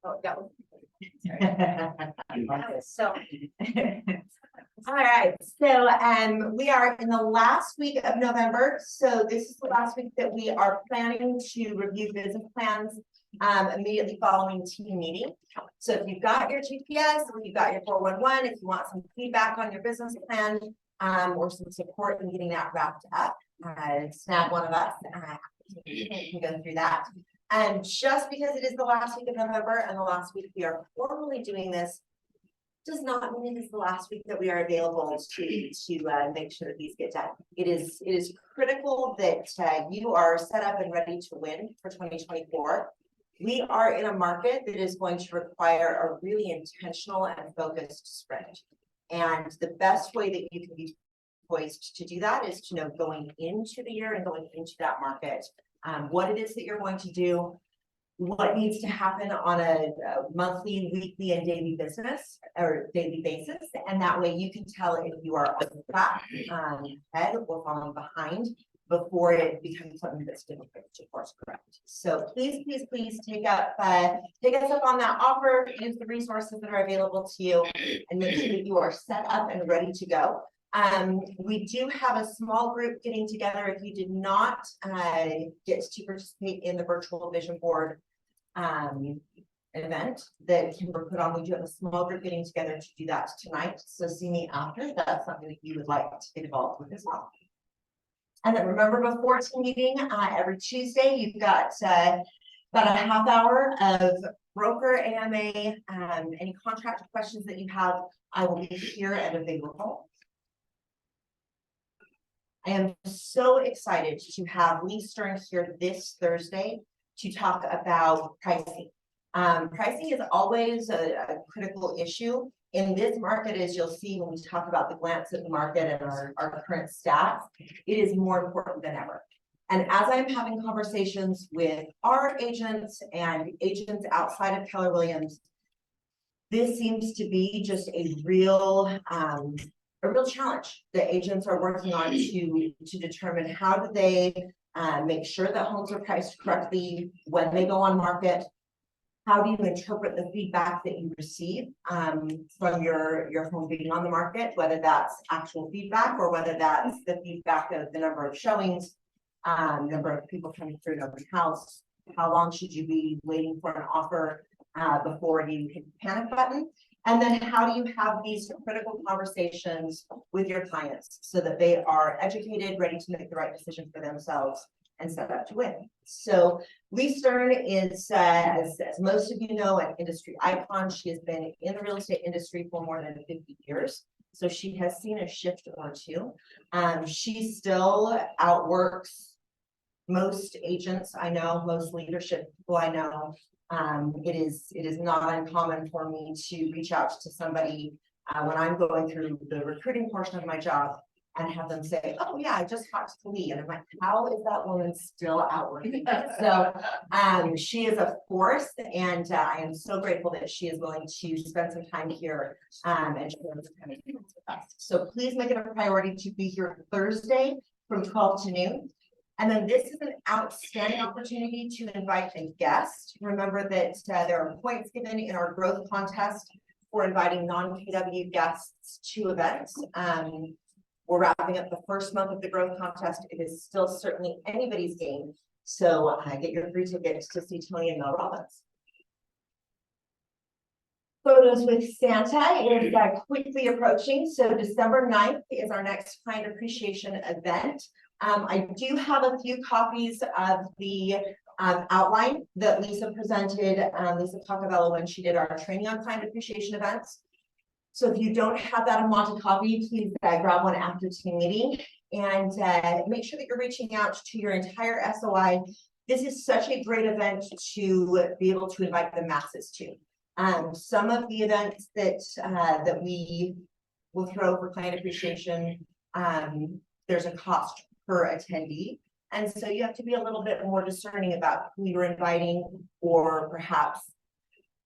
Oh, that was. So, all right. So, we are in the last week of November. So this is the last week that we are planning to review business plans immediately following team meeting. So if you've got your GPS, if you've got your 411, if you want some feedback on your business plan, or some support in getting that wrapped up, snag one of us. We can go through that. And just because it is the last week of November and the last week we are formally doing this, does not mean it is the last week that we are available to make sure that these get done. It is critical that you are set up and ready to win for 2024. We are in a market that is going to require a really intentional and focused sprint. And the best way that you can be poised to do that is to know going into the year and going into that market, what it is that you're going to do, what needs to happen on a monthly, weekly, and daily business or daily basis. And that way you can tell if you are on the track, ahead or falling behind before it becomes something that's difficult to course correct. So please, please, please take us up on that offer, use the resources that are available to you, and make sure that you are set up and ready to go. We do have a small group getting together. If you did not get to participate in the virtual vision board event that Kimber put on, we do have a small group getting together to do that tonight. So see me after if that's something that you would like to get involved with as well. And then remember, before team meeting, every Tuesday, you've got about a half hour of broker AMA, any contract questions that you have, I will be here and available. I am so excited to have Lee Stern here this Thursday to talk about pricing. Pricing is always a critical issue in this market, as you'll see when we talk about the glance at the market and our current stats. It is more important than ever. And as I'm having conversations with our agents and agents outside of Keller Williams, this seems to be just a real challenge that agents are working on to determine how do they make sure that homes are priced correctly when they go on market. How do you interpret the feedback that you receive from your home being on the market, whether that's actual feedback or whether that's the feedback of the number of showings, number of people coming through an open house, how long should you be waiting for an offer before you hit the panic button? And then how do you have these critical conversations with your clients so that they are educated, ready to make the right decision for themselves and set up to win? So Lee Stern is, as most of you know, an industry icon. She has been in the real estate industry for more than 50 years. So she has seen a shift or two. She still outworks most agents I know, most leadership people I know. It is not uncommon for me to reach out to somebody when I'm going through the recruiting portion of my job and have them say, oh yeah, I just talked to Lee. And I'm like, how is that woman still outworking? So she is a force, and I am so grateful that she is willing to spend some time here and share some kind of with us. So please make it a priority to be here Thursday from 12 to noon. And then this is an outstanding opportunity to invite a guest. Remember that there are points given in our growth contest for inviting non-KW guests to events. We're wrapping up the first month of the growth contest. It is still certainly anybody's game. So get your free tickets to see Tony and Mel Robbins. Photos with Santa is quickly approaching. So December 9th is our next client appreciation event. I do have a few copies of the outline that Lisa presented, Lisa Tacabella, when she did our training on client appreciation events. So if you don't have that in Monte copy, please grab one after team meeting, and make sure that you're reaching out to your entire SOI. This is such a great event to be able to invite the masses to. Some of the events that we will throw for client appreciation, there's a cost per attendee. And so you have to be a little bit more discerning about who you're inviting, or perhaps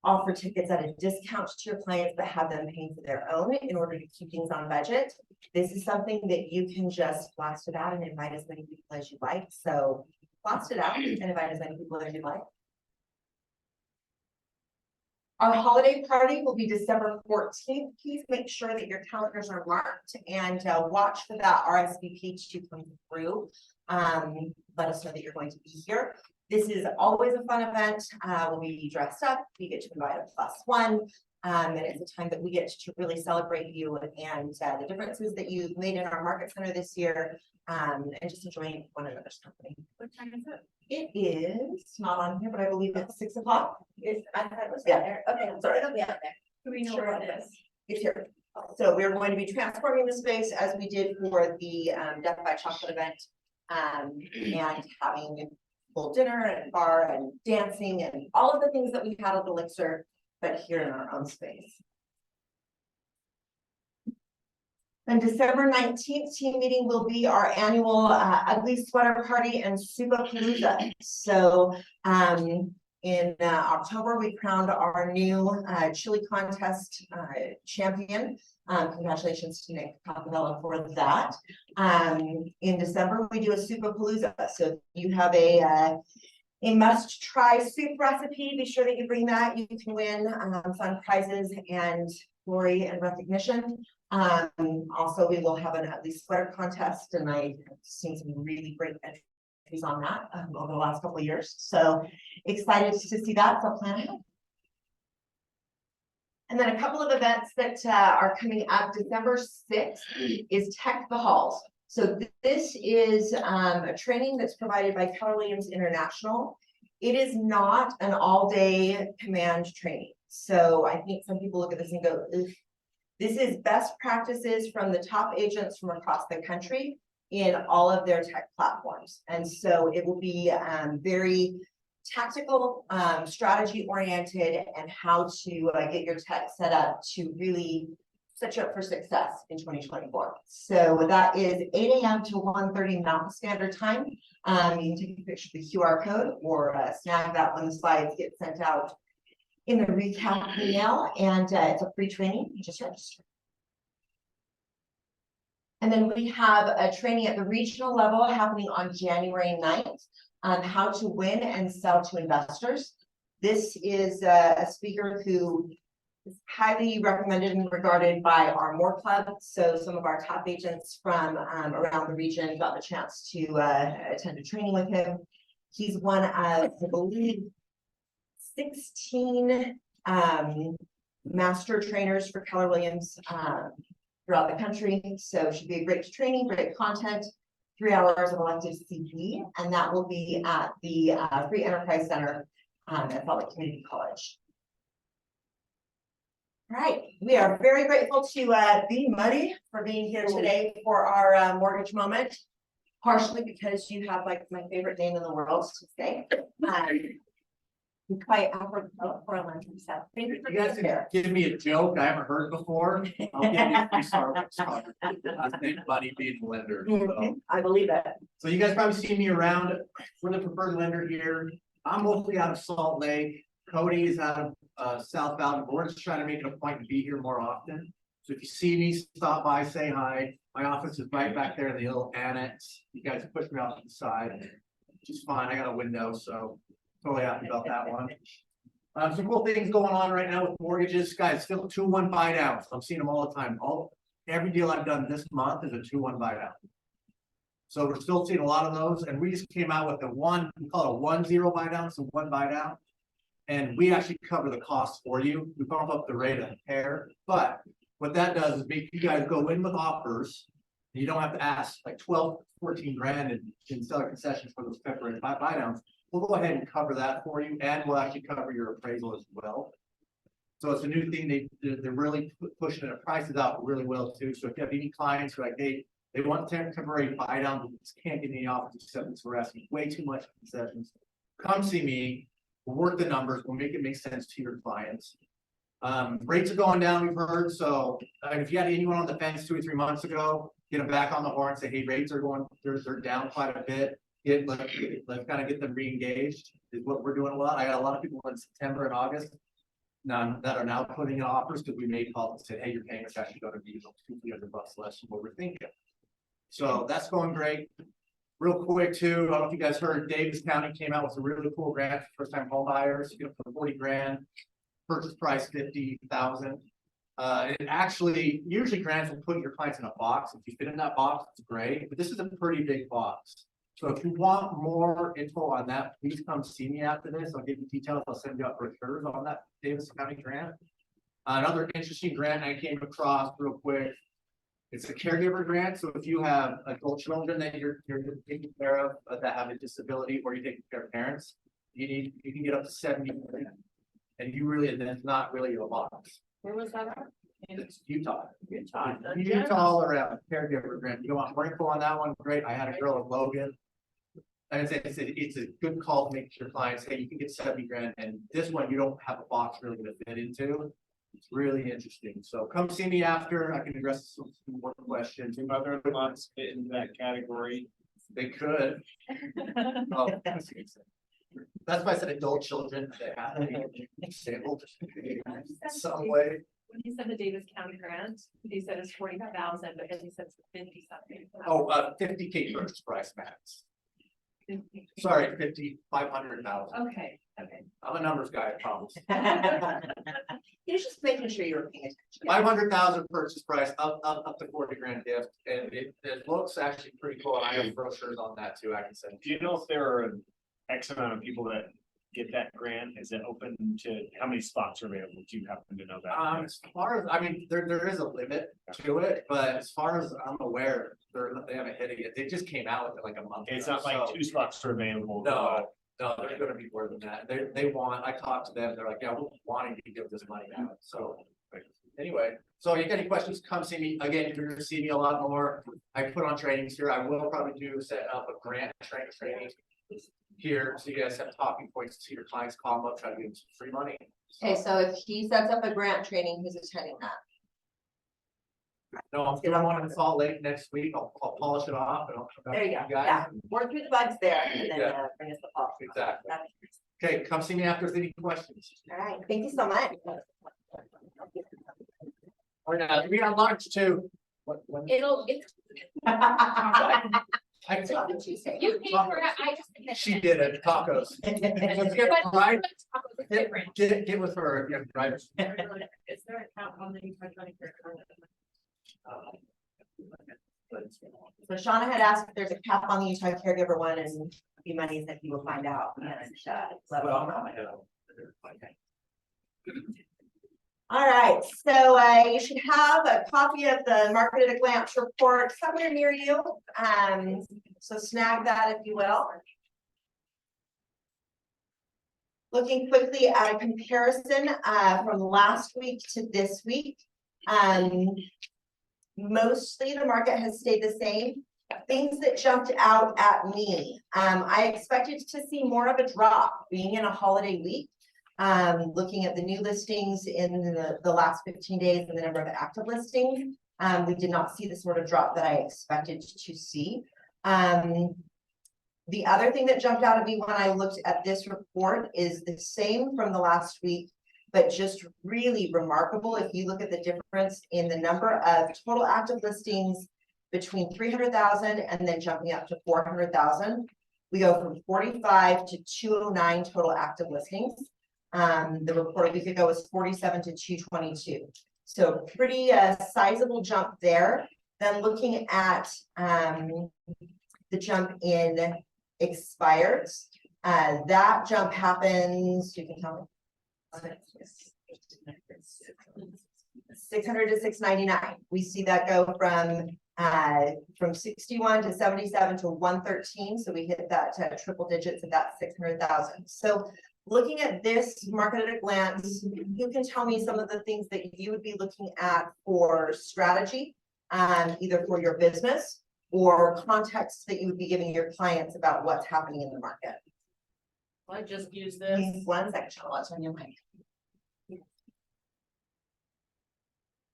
offer tickets at a discount to your clients, but have them paying for their own in order to keep things on budget. This is something that you can just blast it out and invite as many people as you like. So blast it out and invite as many people as you like. Our holiday party will be December 14th. Please make sure that your calendars are marked and watch for that RSVP to come through. Let us know that you're going to be here. This is always a fun event. We'll be dressed up. We get to invite a +1. And it's a time that we get to really celebrate you and the differences that you've made in our market center this year, and just enjoying one another's company. What time is it? It is not on here, but I believe it's 6 o'clock. I thought it was there. Okay, I'm sorry, it'll be out there. Do we know Sure what it is? It's here. So we're going to be transforming the space as we did for the Death by Chocolate event, and having full dinner and bar and dancing and all of the things that we had at Elixir, but here in our own space. And December 19th team meeting will be our annual Ugly Sweater Party and Supapalooza. So in October, we crowned our new chili contest champion. Congratulations to Nick Capabella for that. In December, we do a Supapalooza. So if you have a must-try soup recipe, be sure that you bring that. You can win fun prizes and glory and recognition. Also, we will have an Ugly Sweater contest, and I've seen some really great entries on that over the last couple of years. So excited to see that. So plan ahead. And then a couple of events that are coming up. December 6th is Tech the Halls. So this is a training that's provided by Keller Williams International. It is not an all-day command training. So I think some people look at this and go, ugh. This is best practices from the top agents from across the country in all of their tech platforms. And so it will be very tactical, strategy oriented, and how to get your tech set up to really set you up for success in 2024. So that is 8 a.m. to 1:30 Mountain Standard Time. You can take a picture of the QR code or snag that when the slides get sent out in the recap email, and it's a free training. You just register. And then we have a training at the regional level happening on January 9th on how to win and sell to investors. This is a speaker who is highly recommended and regarded by our More Club. So some of our top agents from around the region got the chance to attend a training with him. He's one of, I believe, 16 master trainers for Keller Williams throughout the country. So it should be a great training, great content, 3 hours of elective CP, and that will be at the Free Enterprise Center at Salt Lake Community College. All right, we are very grateful to B Muddy for being here today for our mortgage moment, partially because you have like my favorite name in the world to say. Quite apropos for a lending stuff. Thank you for You guys being here. can give me a joke I haven't heard before. I'll give you a free Starbucks card. I think money being a lender. I believe it. So you guys probably see me around. We're the preferred lender here. I'm mostly out of Salt Lake. Cody is out of South Valley. We're just trying to make it a point to be here more often. So if you see me, stop by, say hi. My office is right back there in the little annex. You guys push me off to the side, which is fine. I got a window, so totally happy about that one. Some cool things going on right now with mortgages. Guys, still 2-1 buy downs. I'm seeing them all the time. Every deal I've done this month is a 2-1 buy down. So we're still seeing a lot of those. And we just came out with we call it a 1-0 buy down, so 1 buy down. And we actually cover the cost for you. We bump up the rate a hair. But what that does is make you guys go in with offers. You don't have to ask like 12, 14 grand in seller concessions for those temporary buy downs. We'll go ahead and cover that for you, and we'll actually cover your appraisal as well. So it's a new thing. They're really pushing the prices out really well too. So if you have any clients who are like, hey, they want temporary buy down, but just can't get any offers acceptance, we're asking way too much concessions. Come see me. We'll work the numbers. We'll make it make sense to your clients. Rates are going down, we've heard. So if you had anyone on the fence 2 or 3 months ago, get them back on the horn. Say, hey, rates are going. They're down quite a bit. Let's kind of get them re-engaged is what we're doing a lot. I got a lot of people in September and August. none that are now putting in offers because we made calls and said, hey, your payment's actually gonna be $200 less than what we're thinking. So that's going great. Real quick too, I don't know if you guys heard, Davis County came out with a really cool grant for first time home buyers, you know, for 40 grand, purchase price 50,000. It actually, usually grants will put your clients in a box. If you fit in that box, it's great, but this is a pretty big box. So if you want more info on that, please come see me after this. I'll give you details. I'll send you out brochures on that Davis County grant. Another interesting grant I came across real quick. It's a caregiver grant. So if you have adult children that you're taking care of that have a disability, or you're taking care of parents, you can get up to 70 grand. And you really, and it's not really a box. Where was that at? It's Utah. Utah all around caregiver grant. You want more info on that one? Great. I had a girl in Logan. And it's a good call to make your clients, hey, you can get 70 grand, and this one you don't have a box really to fit into. It's really interesting. So come see me after. I can address some more questions. Do other lots fit into that category? They could. Oh, that's why I said adult children. They have to be disabled in some way. When he said the Davis County grant, he said it's 45,000, but then he said it's 50 something. Oh, 50K purchase price max. Sorry, 500,000. Okay, okay. I'm a numbers guy, I promise. You're just making sure you're paying attention. 500,000 purchase price, up to 40 grand gift, and it looks actually pretty cool. I have brochures on that too. I can send. Do you know if there are X amount of people that get that grant? Is it open to, how many spots are available? Do you happen to know that? As far as, I mean, there is a limit to it, but as far as I'm aware, they haven't hit it yet. They just came out with it like a month ago. It's not like so- 2 spots are available. No, there's gonna be more than that. They want, I talked to them, they're like, yeah, we're wanting to give this money out, so. Anyway, so if you got any questions, come see me. Again, you're gonna see me a lot more. I put on trainings here. I will probably set up a grant training here, so you guys have talking points to your clients, call them up, try to give them some free money. Okay, so if he sets up a grant training, who's attending that? No, I'm doing one in Salt Lake next week. I'll polish it off and I'll come back There to you you go, guys. yeah, work through the bugs there and then Yeah. bring us the policy. Exactly. That's- Okay, come see me after with any questions. All right, thank you so much. Or now, we got lunch too. It's. I- You pay for it, I just. She did it, tacos. Let's get right. Different. Get with her, yeah, right. Is there an account on the Utah County card? So Shauna had asked if there's a cap on the Utah caregiver one, and the monies that you will find out. And, let me know. All right, so you should have a copy of the market at a glance report somewhere near you. So snag that if you will. Looking quickly at a comparison from last week to this week. Mostly the market has stayed the same. Things that jumped out at me. I expected to see more of a drop being in a holiday week. Looking at the new listings in the last 15 days and the number of active listings, we did not see the sort of drop that I expected to see. The other thing that jumped out at me when I looked at this report is the same from the last week, but just really remarkable. If you look at the difference in the number of total active listings between 300,000 and then jumping up to 400,000, we go from 45 to 209 total active listings. The report a week ago was 47 to 222. So pretty sizable jump there. Then looking at the jump in expires, that jump happens, you can tell me. 600 to 699. We see that go from 61 to 77 to 113. So we hit that triple digits of that 600,000. So looking at this market at a glance, you can tell me some of the things that you would be looking at for strategy, either for your business or context that you would be giving your clients about what's happening in the market. I just use this. One section, I'll turn your mic.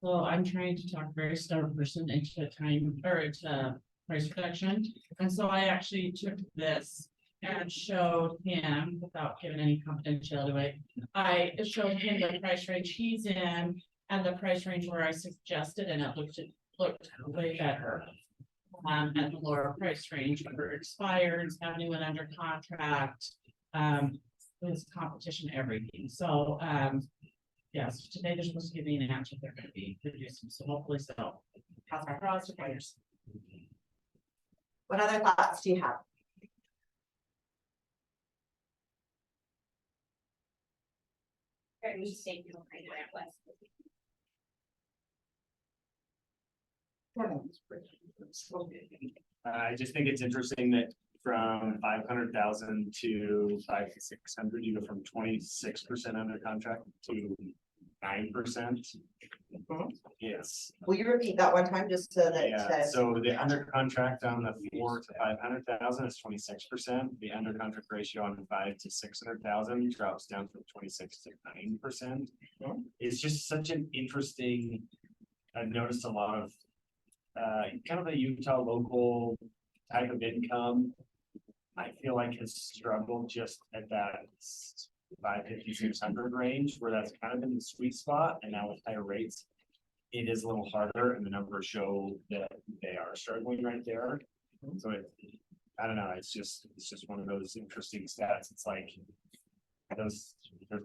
So I'm trying to talk a very stubborn person into time or to price reduction. And so I actually took this and showed him, without giving any confidentiality away, I showed him the price range he's in and the price range where I suggested, and it looked way better. At the lower price range, for expireds, have anyone under contract, with competition, everything. So, yes, today they're supposed to give me an answer. They're gonna be producing, so hopefully so. Cross the fingers. What other thoughts do you have? Very mistake, you don't write it out less. I just think it's interesting that from 500,000 to 5,600, you go from 26% under contract to 9%. Mhm. Yes, Will you repeat that one time just so that? yeah, so the under contract on the 4 to 500,000 is 26%. The under contract ratio on the 5 to 600,000 drops down from 26 to 9%. Mhm. It's just such an interesting, I've noticed a lot of kind of a Utah local type of income. I feel like has struggled just at that 550, 600 range, where that's kind of in the sweet spot, and now with higher rates, it is a little harder, and the numbers show that they are struggling right there. So I don't know, it's just one of those interesting stats. It's like there's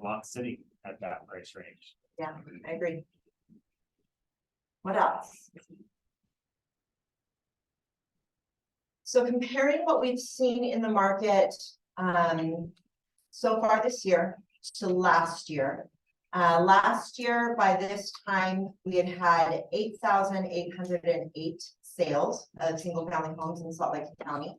lots sitting at that price range. Yeah, I agree. What else? So comparing what we've seen in the market, so far this year to last year. Last year, by this time, we had 8,808 sales of single family homes in Salt Lake County.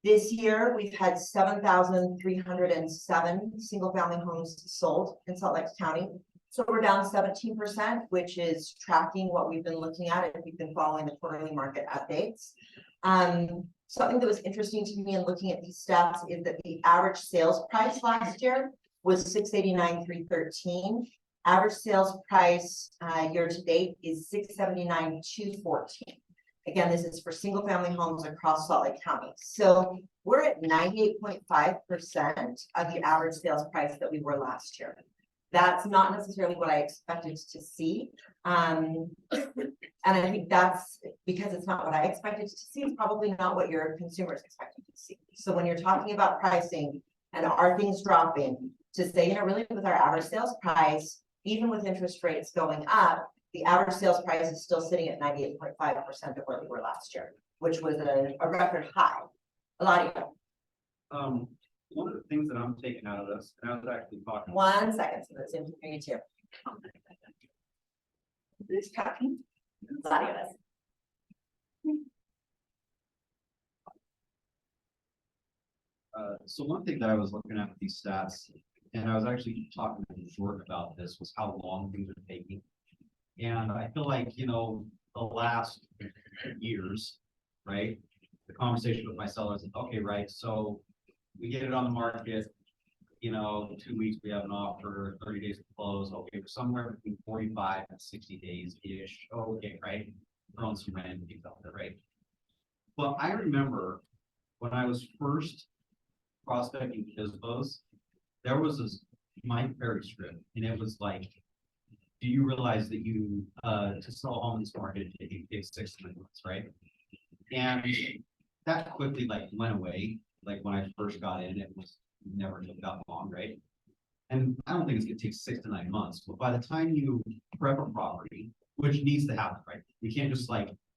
This year, we've had 7,307 single family homes sold in Salt Lake County. So we're down 17%, which is tracking what we've been looking at if you've been following the quarterly market updates. Something that was interesting to me in looking at these stats is that the average sales price last year was $689,313. Average sales price year to date is $679,214. Again, this is for single family homes across Salt Lake County. So we're at 98.5% of the average sales price that we were last year. That's not necessarily what I expected to see. And I think that's because it's not what I expected to see. It's probably not what your consumers expected to see. So when you're talking about pricing and are things dropping, to say, really with our average sales price, even with interest rates going up, the average sales price is still sitting at 98.5% of where we were last year, which was a record high. A lot of you. One of the things that I'm taking out of this, and I was actually talking. 1 second, so that's in for you too. Who's talking? A lot of us. So one thing that I was looking at with these stats, and I was actually talking to Jordan about this, was how long things are taking. And I feel like, the last years, right? The conversation with my sellers is, okay, right, so we get it on the market, 2 weeks, we have an offer, 30 days to close, okay, for somewhere between 45 and 60 days-ish, okay, right? Throwing some random things out there, right? Well, I remember when I was first prospecting FSBOs, there was this Mike Perry script, and it was like, do you realize that you, to sell a home in this market, it takes 6 months, right? And that quickly went away. Like when I first got in, it was never took that long, right? And I don't think it's gonna take 6 to 9 months, but by the time you prep a property, which needs to happen, right? We can't just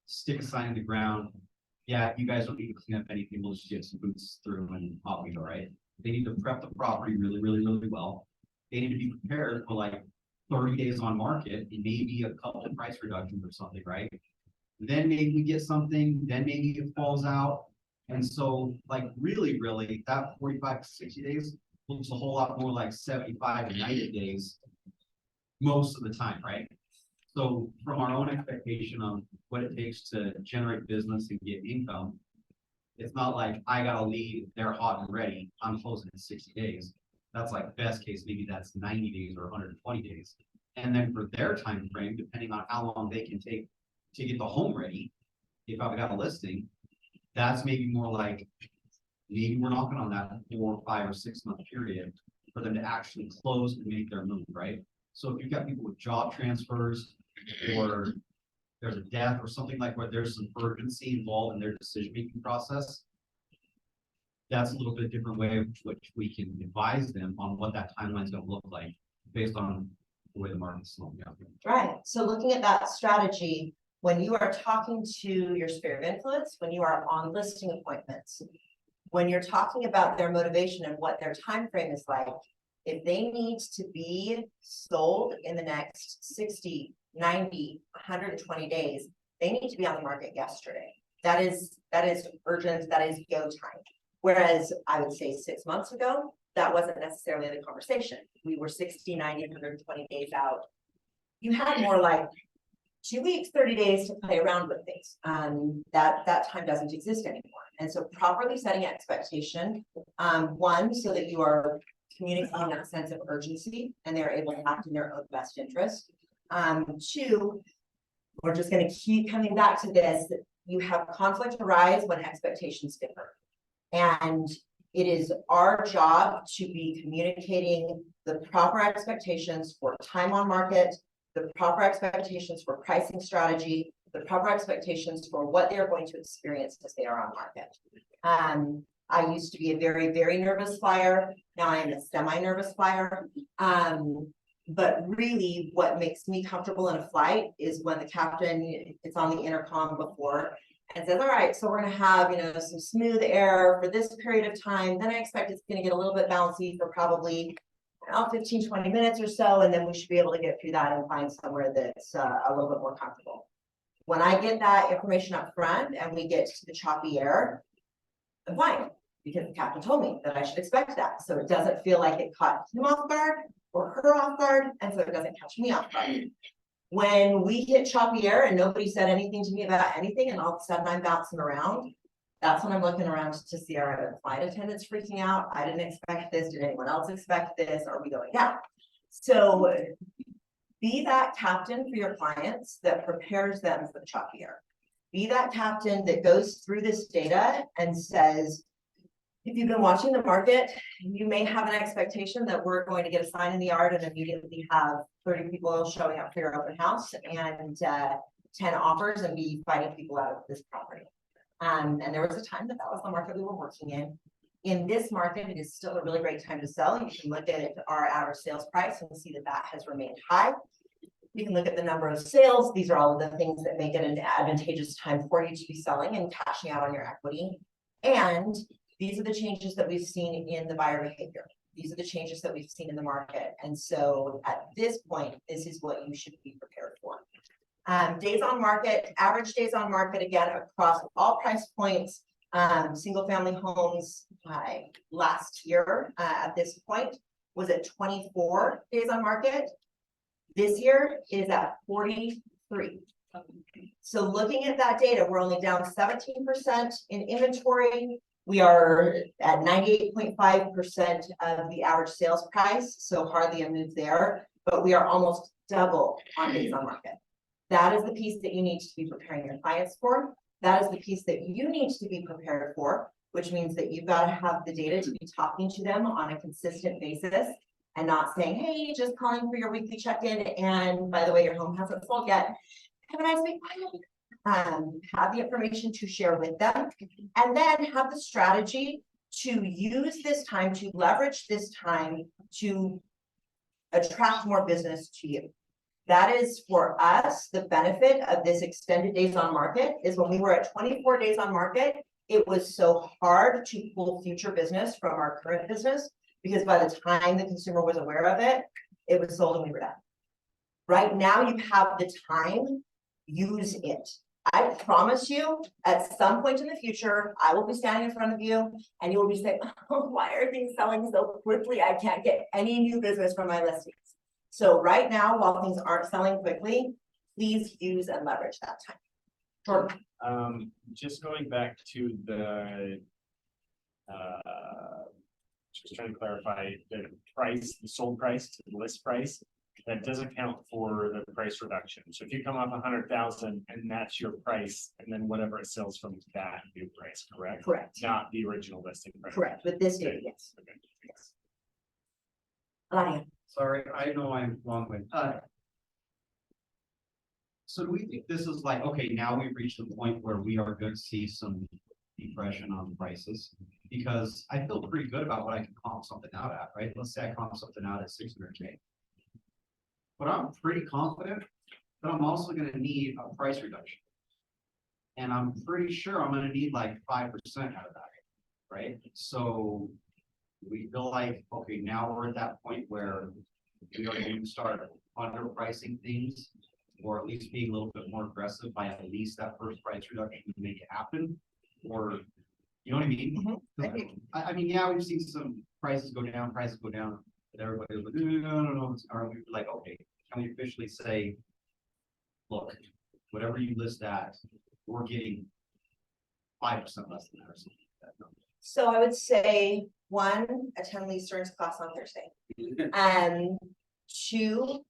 stick a sign in the ground. Yeah, you guys don't need to clean up anything, we'll just get some boots through and off we go, right? They need to prep the property really, really, really well. They need to be prepared for 30 days on market and maybe a couple of price reductions or something, right? Then maybe we get something, then maybe it falls out. And so really, really, that 45 to 60 days looks a whole lot more like 75 to 90 days most of the time, right? So from our own expectation on what it takes to generate business and get income, it's not like I got a lead, they're hot and ready, I'm closing in 60 days. That's best case, maybe that's 90 days or 120 days. And then for their time frame, depending on how long they can take to get the home ready, if I've got a listing, that's maybe more like maybe we're knocking on that 4, 5, or 6 month period for them to actually close and make their move, right? So if you've got people with job transfers or there's a death or something like where there's some urgency involved in their decision-making process, that's a little bit different way of which we can advise them on what that timeline is going to look like based on the way the market's slowing down. Right, so looking at that strategy, when you are talking to your sphere of influence, when you are on listing appointments, when you're talking about their motivation and what their time frame is like, if they need to be sold in the next 60, 90, 120 days, they need to be on the market yesterday. That is urgent, that is go time. Whereas I would say 6 months ago, that wasn't necessarily the conversation. We were 60, 90, 120 days out. You had more like 2 weeks, 30 days to play around with things. That time doesn't exist anymore. And so properly setting expectation, one, so that you are communicating that sense of urgency and they're able to act in their own best interest. Two, we're just going to keep coming back to this, that you have conflict arise when expectations differ. And it is our job to be communicating the proper expectations for time on market, the proper expectations for pricing strategy, the proper expectations for what they're going to experience as they are on market. I used to be a very, very nervous flyer. Now I am a semi-nervous flyer. But really what makes me comfortable in a flight is when the captain, it's on the intercom before and says, all right, so we're going to have, some smooth air for this period of time. Then I expect it's going to get a little bit bouncy for probably 15, 20 minutes or so. And then we should be able to get through that and find somewhere that's a little bit more comfortable. When I get that information up front and we get to the choppy air, I'm fine, because the captain told me that I should expect that. So it doesn't feel like it caught him off guard or her off guard, and so it doesn't catch me off guard. When we hit choppy air and nobody said anything to me about anything, and all of a sudden I'm bouncing around, that's when I'm looking around to see, our flight attendants freaking out. I didn't expect this. Did anyone else expect this? Are we going down? So be that captain for your clients that prepares them for the choppy air. Be that captain that goes through this data and says, if you've been watching the market, you may have an expectation that we're going to get a sign in the yard and immediately have 30 people showing up for your open house and 10 offers and be fighting people out of this property. And there was a time that was the market we were working in. In this market, it is still a really great time to sell. You can look at our average sales price and see that that has remained high. You can look at the number of sales. These are all of the things that make it an advantageous time for you to be selling and cashing out on your equity. And these are the changes that we've seen in the buyer behavior. These are the changes that we've seen in the market. And so at this point, this is what you should be prepared for. Days on market, average days on market, again, across all price points, single family homes last year at this point was at 24 days on market. This year is at 43. So looking at that data, we're only down 17% in inventory. We are at 98.5% of the average sales price, so hardly a move there, but we are almost double on days on market. That is the piece that you need to be preparing your clients for. That is the piece that you need to be prepared for, which means that you've got to have the data to be talking to them on a consistent basis and not saying, hey, just calling for your weekly check-in, and by the way, your home hasn't sold yet. Have a nice week. Have the information to share with them, and then have the strategy to use this time, to leverage this time to attract more business to you. That is for us, the benefit of this extended days on market is when we were at 24 days on market, it was so hard to pull future business from our current business because by the time the consumer was aware of it, it was sold and we were done. Right now you have the time, use it. I promise you, at some point in the future, I will be standing in front of you and you will be saying, oh, why are things selling so quickly? I can't get any new business from my listings. So right now, while things aren't selling quickly, please use and leverage that time. Jordan. Just going back to the, just trying to clarify the price, the sold price to the list price. that doesn't count for the price reduction. So if you come off 100,000 and that's your price, and then whatever it sells from that new price, correct? Correct, Not the original listing price. correct, with this data, yes. Okay. Yes. Eladia, Sorry, I know I'm long with, so do we think this is like, okay, now we've reached the point where we are going to see some depression on prices? Because I feel pretty good about what I can comp something out at, right? Let's say I comp something out at 600K. But I'm pretty confident that I'm also gonna need a price reduction. And I'm pretty sure I'm gonna need like 5% out of that, right? So we feel like, okay, now we're at that point where we are going to start underpricing things, or at least being a little bit more aggressive by at least that first price reduction to make it happen, or, you know what I mean? I mean, yeah, we've seen some prices go down, but everybody was like, no, or we were like, okay, can we officially say, look, whatever you list at, we're getting 5% less than that or something like that. so I would say, one, attend Lee Stern's class on Thursday. Two,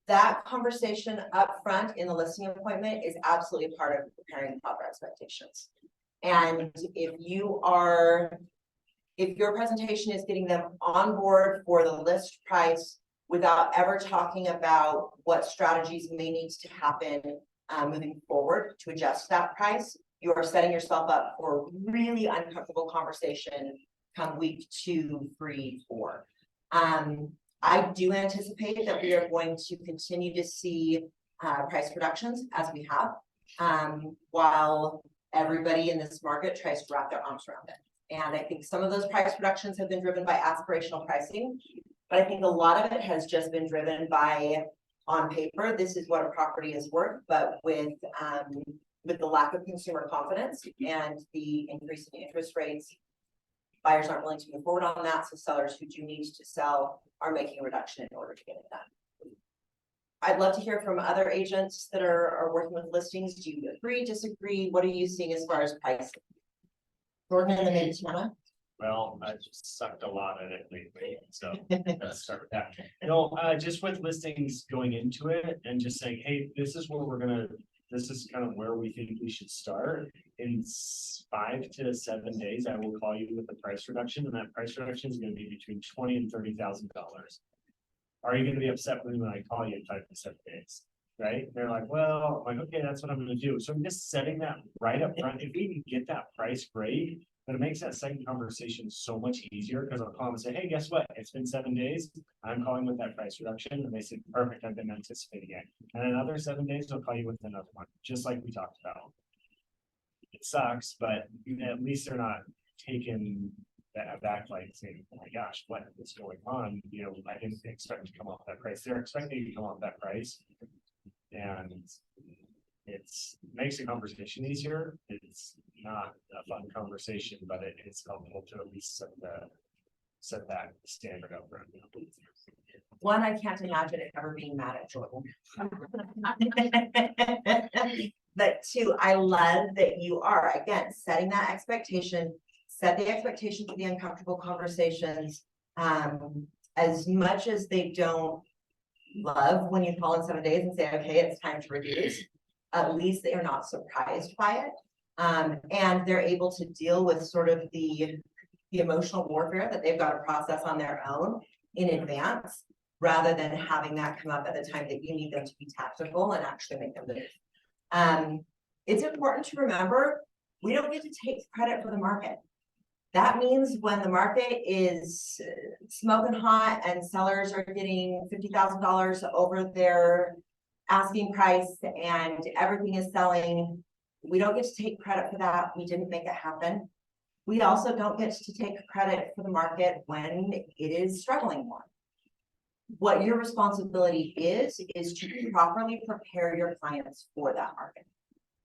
that conversation up front in the listing appointment is absolutely a part of preparing proper expectations. And if your presentation is getting them on board for the list price without ever talking about what strategies may need to happen moving forward to adjust that price, you are setting yourself up for a really uncomfortable conversation come week 2, 3, 4. I do anticipate that we are going to continue to see price reductions as we have, while everybody in this market tries to wrap their arms around it. And I think some of those price reductions have been driven by aspirational pricing, but I think a lot of it has just been driven by, on paper, this is what a property is worth, but with the lack of consumer confidence and the increase in interest rates, buyers aren't willing to move forward on that, so sellers who do need to sell are making a reduction in order to get it done. I'd love to hear from other agents that are working with listings. Do you agree, disagree? What are you seeing as far as pricing? Gordon and then maybe Tiana? Well, I just sucked a lot at it lately, so let's start with that. No, just with listings going into it and just saying, hey, this is kind of where we think we should start. In 5 to 7 days, I will call you with a price reduction, and that price reduction is going to be between $20,000 and $30,000. Are you going to be upset with me when I call you in 5 to 7 days? Right? They're like, well, I'm like, okay, that's what I'm going to do. So I'm just setting that right up front. If we can get that price, great. But it makes that second conversation so much easier because I'll call them and say, hey, guess what? It's been 7 days. I'm calling with that price reduction. And they say, perfect, I've been anticipating it. And another 7 days, I'll call you with another one, just like we talked about. It sucks, but at least they're not taking that back, like saying, oh my gosh, what is going on? You know, I didn't expect to come off that price. They're expecting to come off that price. And makes the conversation easier. It's not a fun conversation, but it's helpful to at least set that standard up front. One, I can't imagine it ever being mad at Jordan. But two, I love that you are, again, setting that expectation, set the expectation for the uncomfortable conversations. As much as they don't love when you call in 7 days and say, okay, it's time to reduce, at least they are not surprised by it. And they're able to deal with sort of the emotional warfare that they've got to process on their own in advance, rather than having that come up at the time that you need them to be tactical and actually make them move. It's important to remember, we don't get to take credit for the market. That means when the market is smoking hot and sellers are getting $50,000 over their asking price and everything is selling, we don't get to take credit for that. We didn't make it happen. We also don't get to take credit for the market when it is struggling more. What your responsibility is to properly prepare your clients for that market.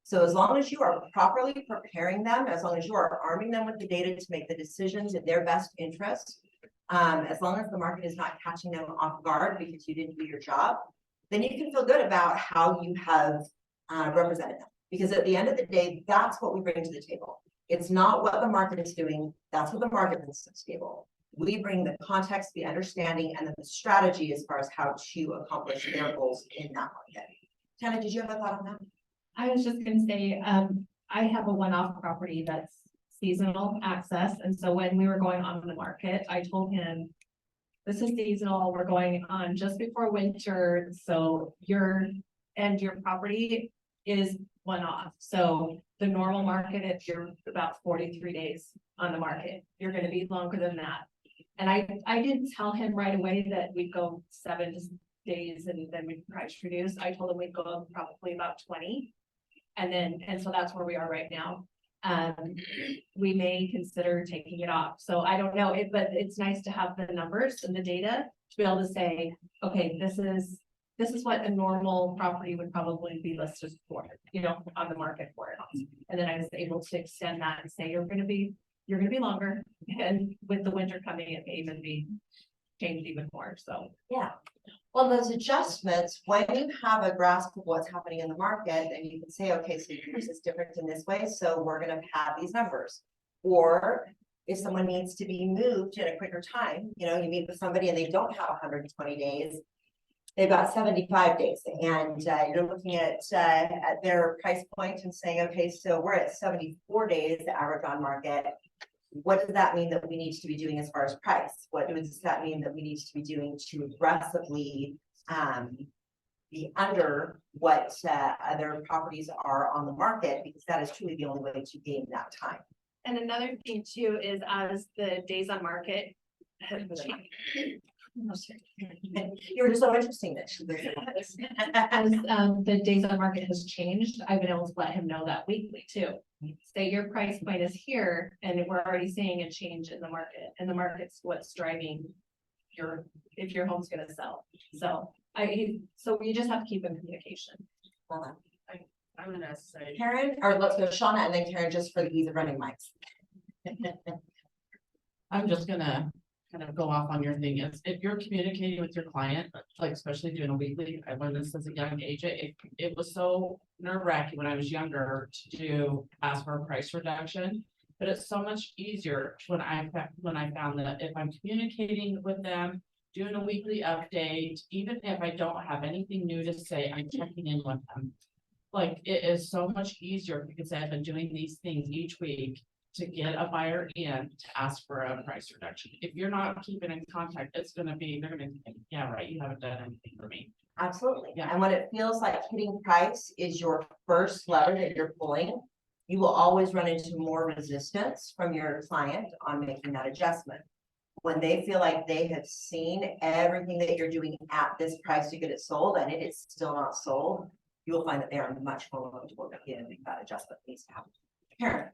So as long as you are properly preparing them, as long as you are arming them with the data to make the decisions in their best interest, as long as the market is not catching them off guard because you didn't do your job, then you can feel good about how you have represented them. Because at the end of the day, that's what we bring to the table. It's not what the market is doing. That's what the market brings to the table. We bring the context, the understanding, and then the strategy as far as how to accomplish their goals in that market. Tana, did you have a thought on that? I was just gonna say, I have a one-off property that's seasonal access, and so when we were going on the market, I told him. This is seasonal, we're going on just before winter, so your property is one-off. So the normal market, if you're about 43 days on the market, you're gonna be longer than that. And I didn't tell him right away that we'd go 7 days and then we'd price reduce. I told him we'd go up probably about 20. And so that's where we are right now. We may consider taking it off. So I don't know it, but it's nice to have the numbers and the data to be able to say, okay, this is what a normal property would probably be listed for, you know, on the market for it. And then I was able to extend that and say, you're gonna be longer. And with the winter coming, it may even be changed even more. So Yeah. Well, those adjustments, when you have a grasp of what's happening in the market, and you can say, okay, so yours is different in this way, so we're gonna have these numbers. Or if someone needs to be moved in a quicker time, you know, you meet with somebody and they don't have 120 days. They've got 75 days, and you're looking at their price point and saying, okay, so we're at 74 days, the average on market. What does that mean that we need to be doing as far as price? What does that mean that we need to be doing to aggressively be under what other properties are on the market? Because that is truly the only way to gain that time. and another thing too is as the days on market have changed. You were just so interesting that she was. As the days on market has changed, I've been able to let him know that weekly too. Say your price point is here and we're already seeing a change in the market, and the market's what's driving if your home's gonna sell. So so we just have to keep in communication. I'm gonna say, Karen, or let's go Shauna and then Karen, just for the ease of running mics. I'm just gonna kind of go off on your thing is if you're communicating with your client, like especially doing a weekly, I learned this as a young age. It was so nerve-wracking when I was younger to ask for a price reduction. But it's so much easier when I found that if I'm communicating with them, doing a weekly update, even if I don't have anything new to say, I'm checking in with them. Like it is so much easier because I've been doing these things each week to get a buyer in to ask for a price reduction. If you're not keeping in contact, they're gonna think, yeah, right, you haven't done anything for me. Absolutely. Yeah. And when it feels like hitting price is your first lever that you're pulling, you will always run into more resistance from your client on making that adjustment. When they feel like they have seen everything that you're doing at this price to get it sold and it is still not sold, you will find that they are much more willing to work with you and make that adjustment needs to happen. Karen.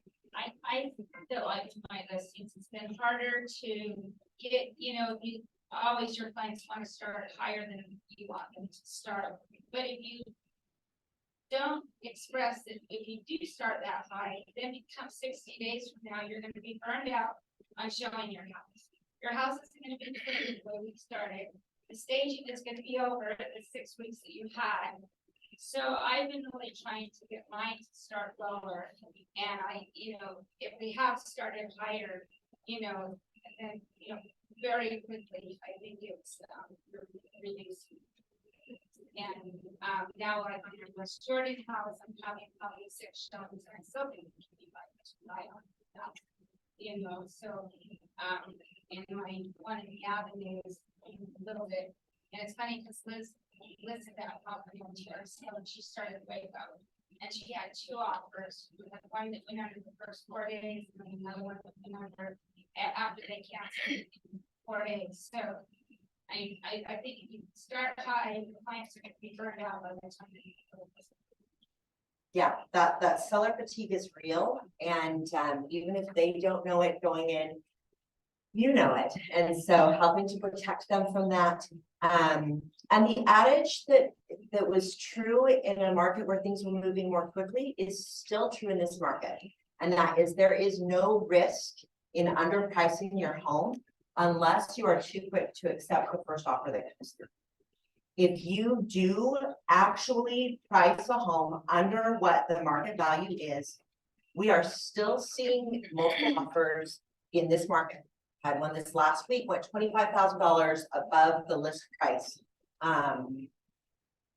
I feel like my listings, it's been harder to get, you know, always your clients want to start higher than you want them to start. But if you don't express it, if you do start that high, then it comes 60 days from now, you're going to be burned out on showing your house. Your house is going to be the way we started. The staging is going to be over the 6 weeks that you had. So I've been really trying to get mine to start lower, and if we have started higher, and very quickly, I think it's reducing. And now I'm in a shorted house, I'm having probably 6 showings, and I'm still going to be like, so and my one of the avenues a little bit, and it's funny because Liz at that property on TRC, and she started Waco, and she had 2 offers. We had one that went under the first 4 days, and then another one that went under after they canceled 4 days. So I think if you start high, the clients are going to be burned out by the time they Yeah, that seller fatigue is real, and even if they don't know it going in, you know it, and so helping to protect them from that. And the adage that was true in a market where things were moving more quickly is still true in this market, and that is there is no risk in underpricing your home unless you are too quick to accept the first offer that comes through. If you do actually price a home under what the market value is, we are still seeing multiple offers in this market. Had one this last week, went $25,000 above the list price.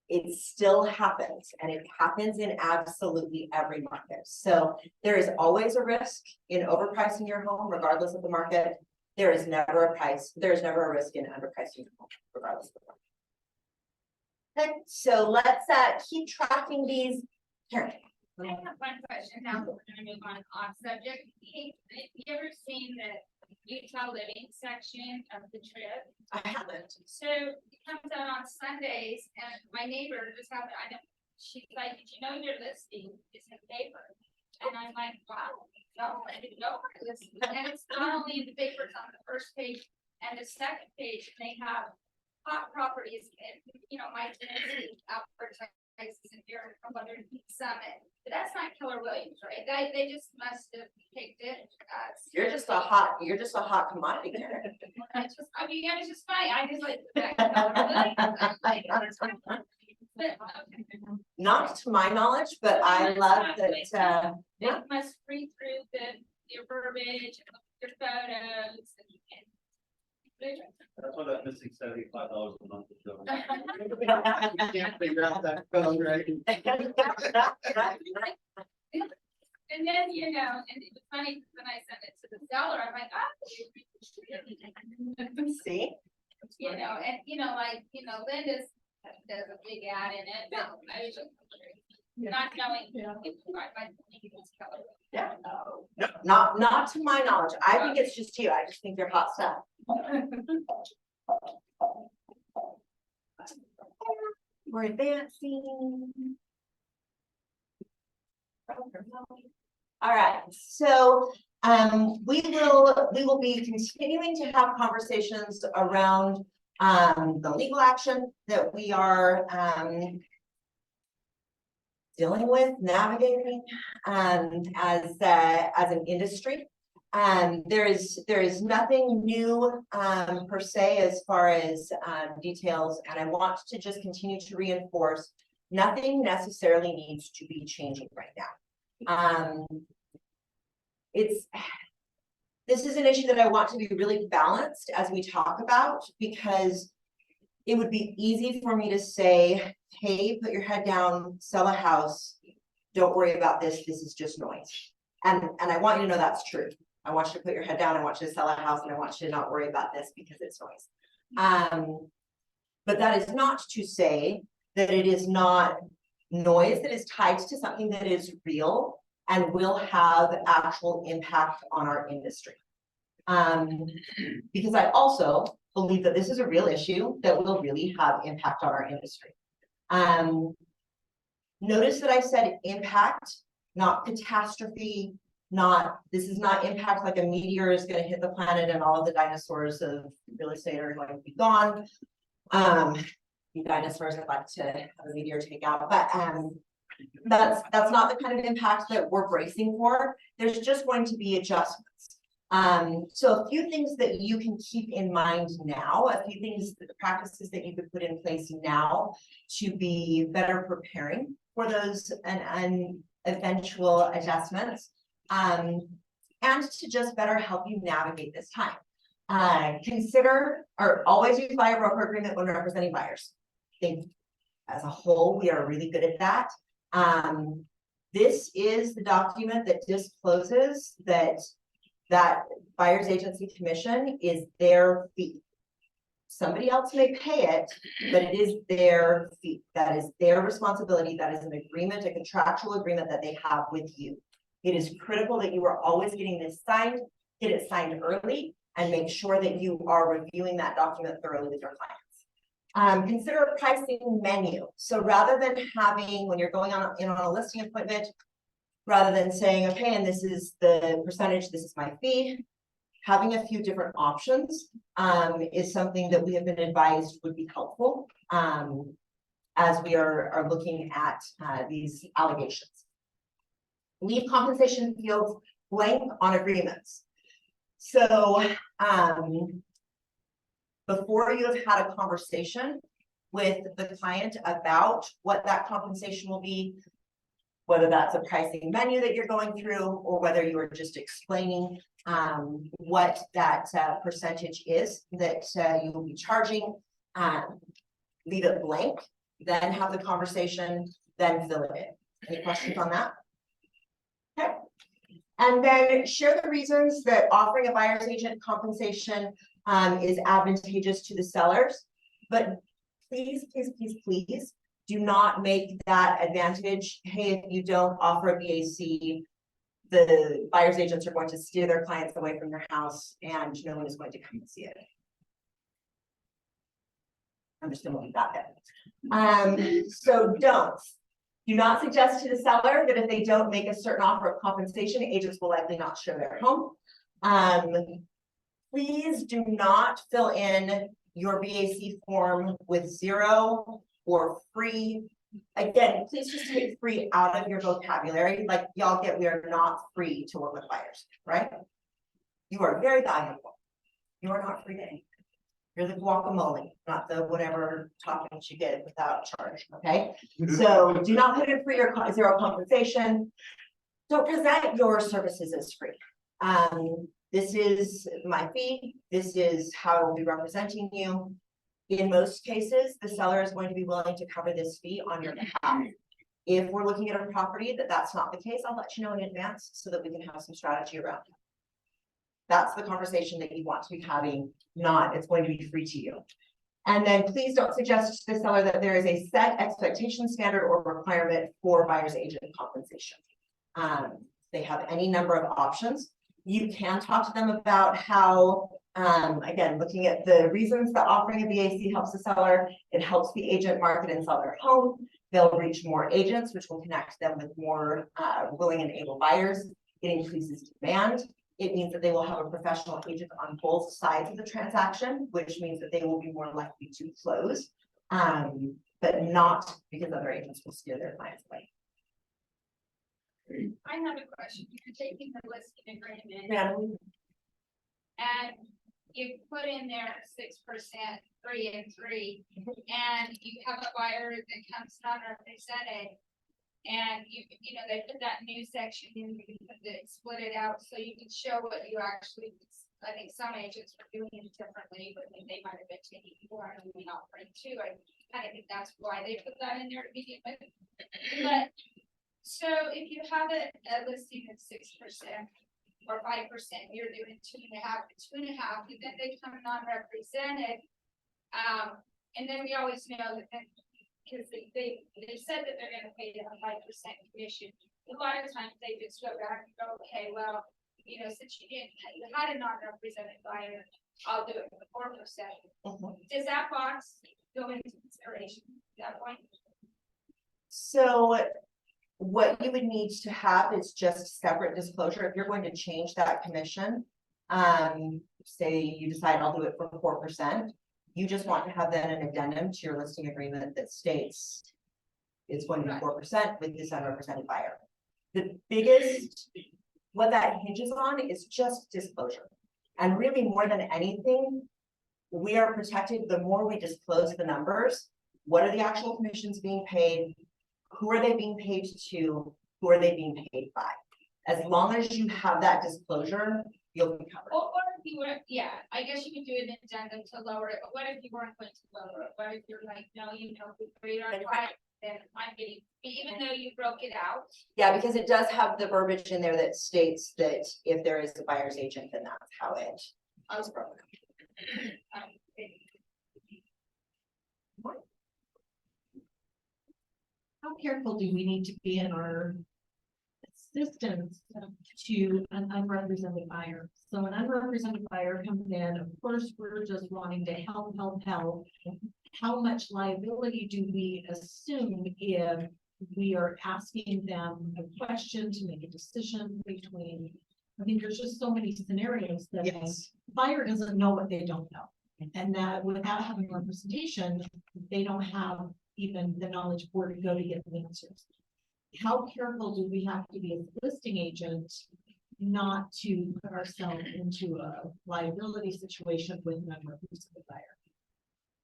It still happens, and it happens in absolutely every market. So there is always a risk in overpricing your home, regardless of the market. There is never a risk in underpricing your home, regardless of the market. Okay, so let's keep tracking these. Karen. I have one question now, we're gonna move on off subject. Hey, have you ever seen the Utah Living section of the Trib? I haven't. So it comes out on Sundays, and my neighbor just happened, she's like, did you know your listing is in the paper? And I'm like, wow, no, I didn't know my listing. And it's not only in the paper, it's on the first page and the second page, they have hot properties, and, you know, my tenants advertises in here from other Summit. But that's not Keller Williams, right? They just must have picked it. You're just a hot commodity, Karen. I mean, it's just funny. I just like that Keller Williams. I'm like, but, okay. Not to my knowledge, but I love that, They must read through your verbiage, and look at your photos, and That's why that missing $75 a month is going. Can't figure out that code, right? And then, you know, and it was funny when I sent it to the seller, I'm like, see? you know, and you know, like, you know, Linda's does a big ad in it. No, I was just not knowing. I think it was Keller. Yeah. No, not to my knowledge. I think it's just you. I just think they're hot stuff. We're advancing. All right, so we will be continuing to have conversations around the legal action that we are dealing with, navigating as an industry. There is nothing new per se as far as details, and I want to just continue to reinforce nothing necessarily needs to be changing right now. This is an issue that I want to be really balanced as we talk about, because it would be easy for me to say, hey, put your head down, sell a house, don't worry about this, this is just noise. And I want you to know that's true. I want you to put your head down, I want you to sell a house, and I want you to not worry about this because it's noise. But that is not to say that it is not noise that is tied to something that is real and will have actual impact on our industry. Because I also believe that this is a real issue that will really have impact on our industry. Notice that I said impact, not catastrophe, this is not impact like a meteor is going to hit the planet and all of the dinosaurs of real estate are going to be gone. The dinosaurs I'd like to have a meteor take out, but that's not the kind of impact that we're bracing for. There's just going to be adjustments. So a few things that you can keep in mind now, a few things, the practices that you could put in place now to be better preparing for those and eventual adjustments, and to just better help you navigate this time. Consider or always use buyer broker agreement when representing buyers. I think as a whole, we are really good at that. This is the document that discloses that buyer's agency commission is their fee. Somebody else may pay it, but it is their fee. That is their responsibility. That is an agreement, a contractual agreement that they have with you. It is critical that you are always getting this signed, get it signed early, and make sure that you are reviewing that document thoroughly with your clients. Consider a pricing menu. So rather than having, when you're going on a listing appointment, rather than saying, okay, and this is the percentage, this is my fee, having a few different options is something that we have been advised would be helpful as we are looking at these allegations. Leave compensation fields blank on agreements. So before you have had a conversation with the client about what that compensation will be, whether that's a pricing menu that you're going through, or whether you are just explaining what that percentage is that you will be charging. Leave it blank, then have the conversation, then fill it in. Any questions on that? Okay. And then share the reasons that offering a buyer's agent compensation is advantageous to the sellers. But please, please, please, please do not make that advantage. Hey, if you don't offer a BAC, the buyer's agents are going to steer their clients away from your house and no one is going to come and see it. I'm just gonna leave that there. So do not suggest to the seller that if they don't make a certain offer of compensation, agents will likely not show their home. Please do not fill in your BAC form with 0 or free. Again, please just take free out of your vocabulary. Like y'all get, we are not free to work with buyers, right? You are very valuable. You are not free to anything. You're the guacamole, not the whatever toppings you get without charge, okay? So do not put in free or 0 compensation. Don't present your services as free. This is my fee. This is how I will be representing you. In most cases, the seller is going to be willing to cover this fee on your behalf. If we're looking at a property that's not the case, I'll let you know in advance so that we can have some strategy around it. That's the conversation that you want to be having, not it's going to be free to you. And then please don't suggest to the seller that there is a set expectation standard or requirement for buyer's agent compensation. They have any number of options. You can talk to them about how, again, looking at the reasons that offering a BAC helps the seller, it helps the agent market and sell their home. They'll reach more agents, which will connect them with more willing and able buyers. It increases demand. It means that they will have a professional agent on both sides of the transaction, which means that they will be more likely to close, but not because other agents will steer their clients away. I have a question. You're taking the listing agreement Natalie? and you put in there 6%, 3 and 3, and you have a buyer that comes non-represented. And you know, they put that new section in, that split it out so you can show what you actually, I think some agents were doing it differently, but they might have been taking more and we offering 2. I kind of think that's why they put that in there to begin with. But so if you have a listing of 6% or 5%, you're doing 2.5 to 2.5, and then they come non-represented. And then we always know that because they said that they're gonna pay a 5% commission. A lot of times they just go back and go, okay, well, you know, since you had a non-represented buyer, I'll do it for 4%. Does that box go into consideration at that point? So what you would need to have is just separate disclosure. If you're going to change that commission, say you decide I'll do it for 4%. You just want to have then an addendum to your listing agreement that states it's going to be 4% with this unrepresented buyer. The biggest, what that hinges on is just disclosure. And really more than anything, we are protected the more we disclose the numbers. What are the actual commissions being paid? Who are they being paid to? Who are they being paid by? As long as you have that disclosure, you'll be covered. Or if you were, yeah, I guess you could do an addendum to lower it, but what if you weren't going to lower it? What if you're like, no, you know, we agreed on 5, then I'm getting, even though you broke it out? Yeah, because it does have the verbiage in there that states that if there is a buyer's agent, then that's how it was broken. How careful do we need to be in our assistance to an unrepresented buyer? So an unrepresented buyer comes in, of course, we're just wanting to help. How much liability do we assume if we are asking them a question to make a decision between? I think there's just so many scenarios that a buyer doesn't know what they don't know. And that without having representation, they don't have even the knowledge where to go to get the answers. How careful do we have to be as a listing agent not to put ourselves into a liability situation with an unrepresented buyer?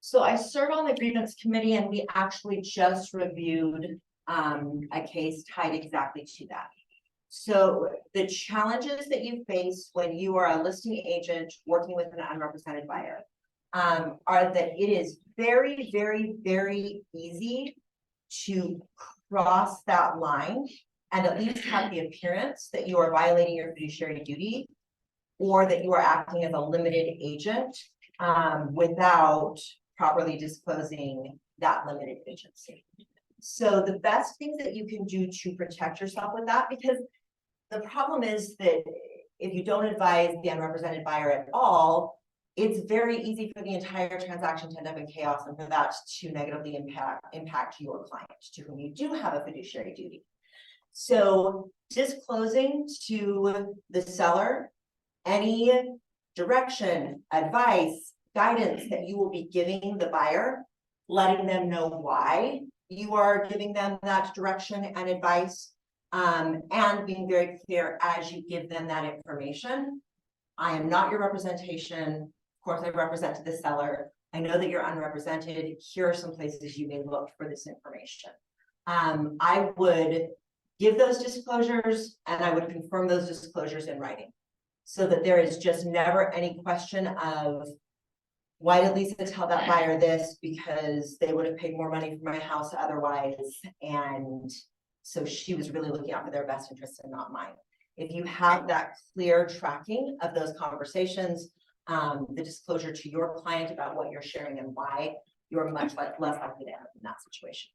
So I serve on the grievance committee and we actually just reviewed a case tied exactly to that. So the challenges that you face when you are a listing agent working with an unrepresented buyer are that it is very, very, very easy to cross that line and at least have the appearance that you are violating your fiduciary duty or that you are acting as a limited agent without properly disclosing that limited agency. So the best things that you can do to protect yourself with that, because the problem is that if you don't advise the unrepresented buyer at all, it's very easy for the entire transaction to end up in chaos and for that to negatively impact your client to whom you do have a fiduciary duty. So disclosing to the seller any direction, advice, guidance that you will be giving the buyer, letting them know why you are giving them that direction and advice, and being very clear as you give them that information. I am not your representation. Of course, I represent the seller. I know that you're unrepresented. Here are some places you may look for this information. I would give those disclosures and I would confirm those disclosures in writing so that there is just never any question of why did Lisa tell that buyer this, because they would have paid more money for my house otherwise. And so she was really looking out for their best interests and not mine. If you have that clear tracking of those conversations, the disclosure to your client about what you're sharing and why, you're much less likely to end up in that situation.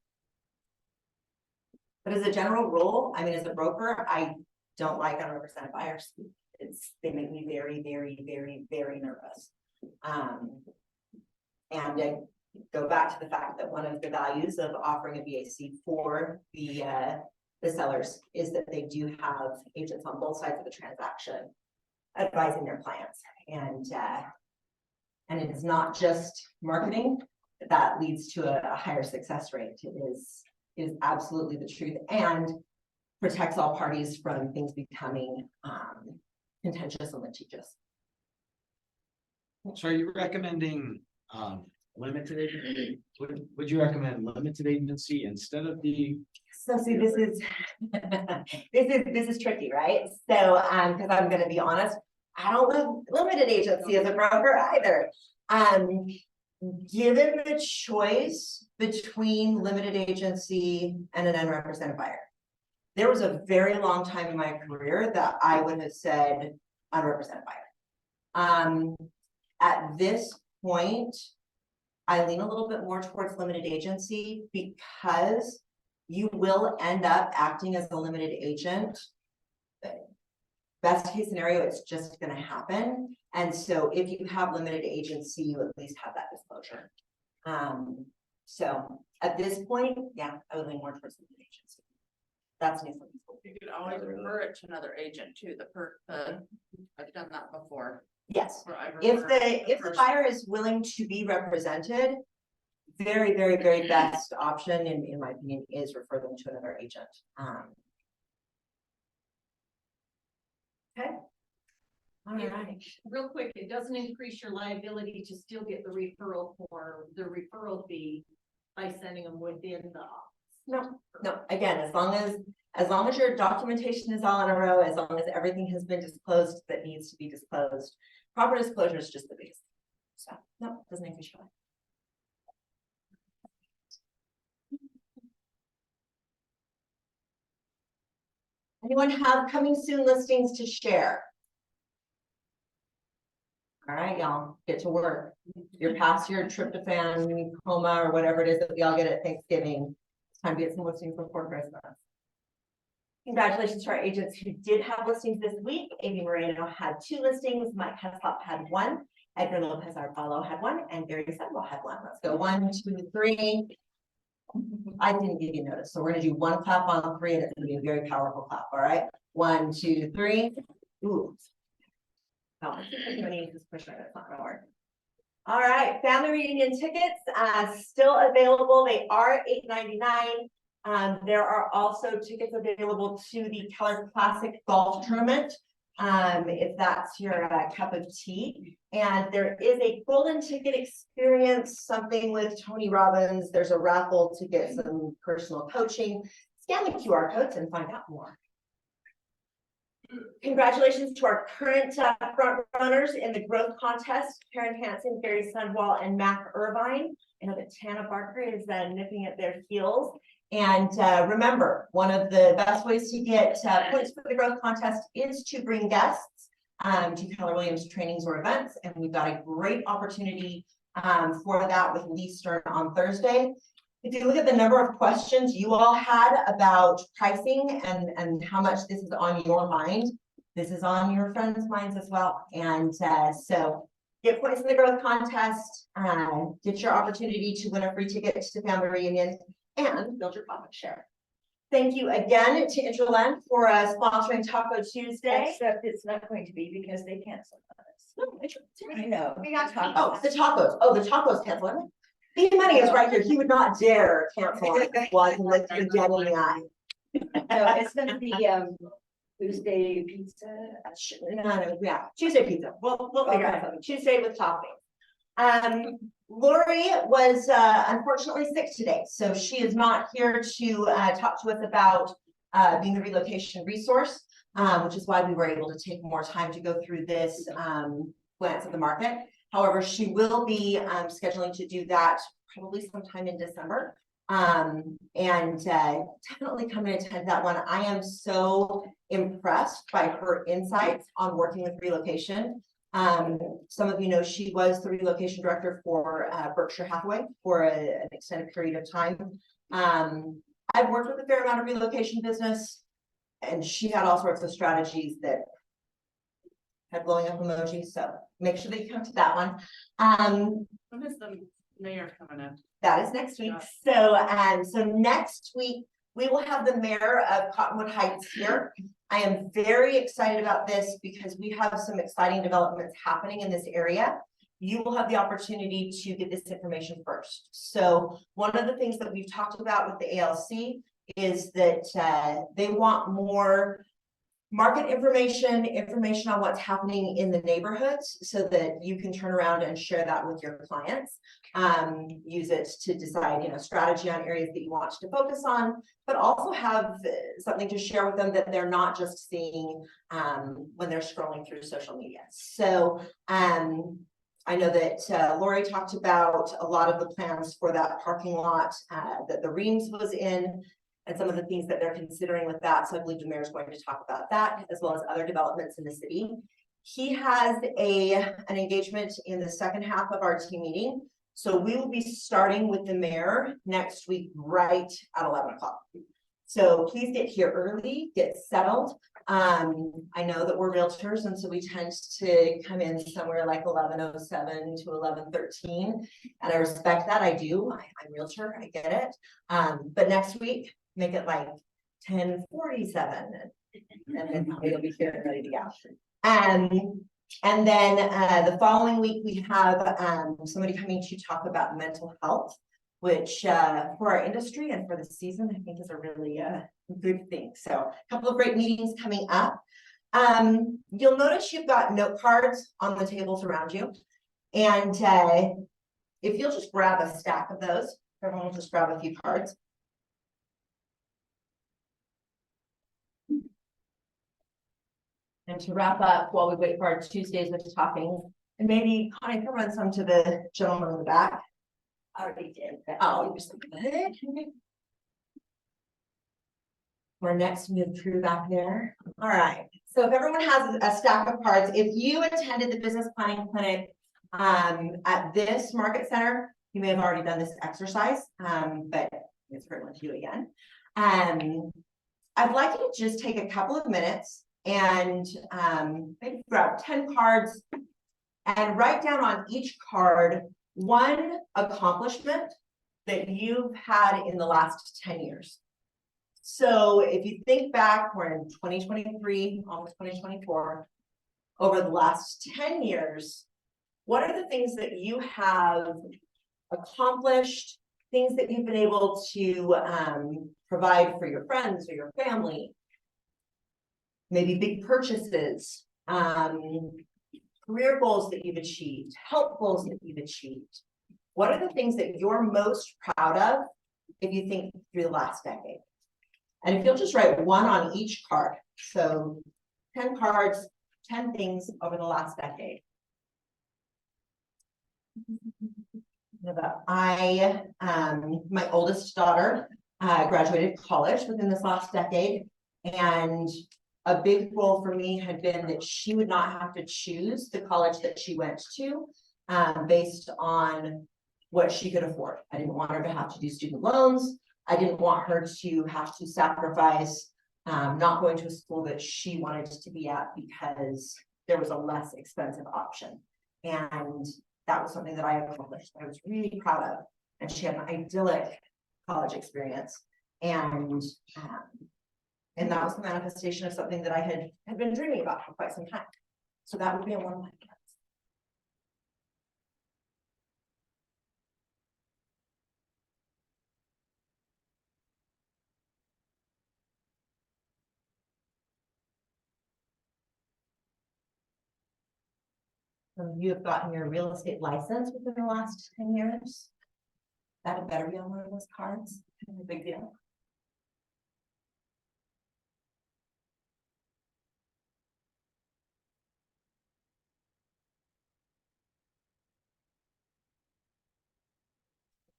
But as a general rule, I mean, as a broker, I don't like unrepresented buyers. They make me very, very, very, very nervous. And I go back to the fact that one of the values of offering a BAC for the sellers is that they do have agents on both sides of the transaction advising their clients. And it is not just marketing that leads to a higher success rate. It is absolutely the truth and protects all parties from things becoming contentious and litigious. So are you recommending limited agency? Would you recommend limited agency instead of the? So see, this is this is tricky, right? So because I'm going to be honest, I don't love limited agency as a broker either. Given the choice between limited agency and an unrepresented buyer, there was a very long time in my career that I would have said unrepresented buyer. At this point, I lean a little bit more towards limited agency because you will end up acting as a limited agent. Best case scenario, it's just going to happen. And so if you have limited agency, you at least have that disclosure. So at this point, yeah, I would lean more towards limited agency. That's new for me. You could always refer it to another agent too. I've done that before. Yes, where I if refer the person. buyer is willing to be represented, very, very, very best option in my opinion is refer them to another agent. Okay. All right. Real quick, it doesn't increase your liability to still get the referral for the referral fee by sending them within the office. No, again, as long as your documentation is all in a row, as long as everything has been disclosed that needs to be disclosed, proper disclosure is just the base. So no, doesn't increase your life. Anyone have coming soon listings to share? All right, y'all, get to work. You're past your tryptophan coma or whatever it is that we all get at Thanksgiving. It's time to get some listings before Christmas. Congratulations to our agents who did have listings this week. Amy Moreno had 2 listings, Mike Heslop had 1, Edgar Lopez Arpalo had 1, and Gary Sedwell had 1. Let's go 1, 2, 3. I didn't give you notice, so we're gonna do 1 clap on 3, and it's gonna be a very powerful clap. All right, 1, 2, 3. Ooh. Oh, I think I'm gonna use this pusher. That's not gonna work. All right, family reunion tickets still available. They are $8.99. There are also tickets available to the Keller Classic Golf Tournament, if that's your cup of tea. And there is a golden ticket experience, something with Tony Robbins. There's a raffle to get some personal coaching. scan the QR codes and find out more. Congratulations to our current front runners in the growth contest, Karen Hansen, Gary Sundwall, and Mac Irvine. I know that Tana Barker is nipping at their heels. And remember, one of the best ways to get points for the growth contest is to bring guests to Keller Williams trainings or events. And we've got a great opportunity for that with Lee Stern on Thursday. If you look at the number of questions you all had about pricing and how much this is on your mind, this is on your friends' minds as well. And so get points in the growth contest, get your opportunity to win a free ticket to the family reunion, and build your profit share. Thank you again to Intro-Lend for sponsoring Taco Tuesday. Except it's not going to be because they canceled on us. I know. We got tacos. The tacos. Oh, the tacos canceled. The money is right here. He would not dare cancel it while he looked the dead in the eye. No, it's gonna be, Tuesday pizza. No, yeah, Tuesday pizza. We'll figure out something. Tuesday with topping. Lori was unfortunately sick today, so she is not here to talk to us about being the relocation resource, which is why we were able to take more time to go through this glance at the market. However, she will be scheduling to do that probably sometime in December. And definitely come and attend that one. I am so impressed by her insights on working with relocation. Some of you know she was the relocation director for Berkshire Hathaway for an extended period of time. I've worked with a fair amount of relocation business, and she had all sorts of strategies that had blowing up emojis. So make sure that you come to that one. When is the mayor coming in? That is next week. So next week we will have the mayor of Cottonwood Heights here. I am very excited about this because we have some exciting developments happening in this area. You will have the opportunity to get this information first. So one of the things that we've talked about with the ALC is that they want more market information on what's happening in the neighborhoods so that you can turn around and share that with your clients. Use it to decide, strategy on areas that you want to focus on, but also have something to share with them that they're not just seeing when they're scrolling through social media. So I know that Lori talked about a lot of the plans for that parking lot that the Reams was in, and some of the things that they're considering with that. So I believe the mayor is going to talk about that, as well as other developments in the city. He has an engagement in the second half of our team meeting. So we will be starting with the mayor next week, right at 11 o'clock. So please get here early, get settled. I know that we're realtors, and so we tend to come in somewhere like 11:07 to 11:13. And I respect that. I do. I'm a realtor. I get it. But next week, make it like 10:47, and then it'll be here and ready to go. And then the following week we have somebody coming to talk about mental health, which for our industry and for the season, I think is a really good thing. So a couple of great meetings coming up. You'll notice you've got note cards on the tables around you. And if you'll just grab a stack of those, everyone will just grab a few cards. And to wrap up, while we wait for our Tuesdays with topping, and maybe Connie can run some to the gentleman in the back. I already did. Oh, you're so good. We're next move through back there. All right. So if everyone has a stack of cards, if you attended the business planning clinic at this market center, you may have already done this exercise, but it's a great one to do again. I'd like you to just take a couple of minutes and maybe grab 10 cards and write down on each card one accomplishment that you've had in the last 10 years. So if you think back, we're in 2023, almost 2024, over the last 10 years, what are the things that you have accomplished, things that you've been able to provide for your friends or your family? Maybe big purchases, career goals that you've achieved, health goals that you've achieved. What are the things that you're most proud of if you think through the last decade? And if you'll just write one on each card, so 10 cards, 10 things over the last decade. My oldest daughter, graduated college within this last decade. And a big goal for me had been that she would not have to choose the college that she went to, based on what she could afford. I didn't want her to have to do student loans. I didn't want her to have to sacrifice, not going to a school that she wanted to be at because there was a less expensive option. And that was something that I accomplished, that I was really proud of. And she had an idyllic college experience. And that was the manifestation of something that I had been dreaming about for quite some time. So that would be on one of my cards. Some of you have gotten your real estate license within the last 10 years. That had better be on one of those cards. Kind of a big deal.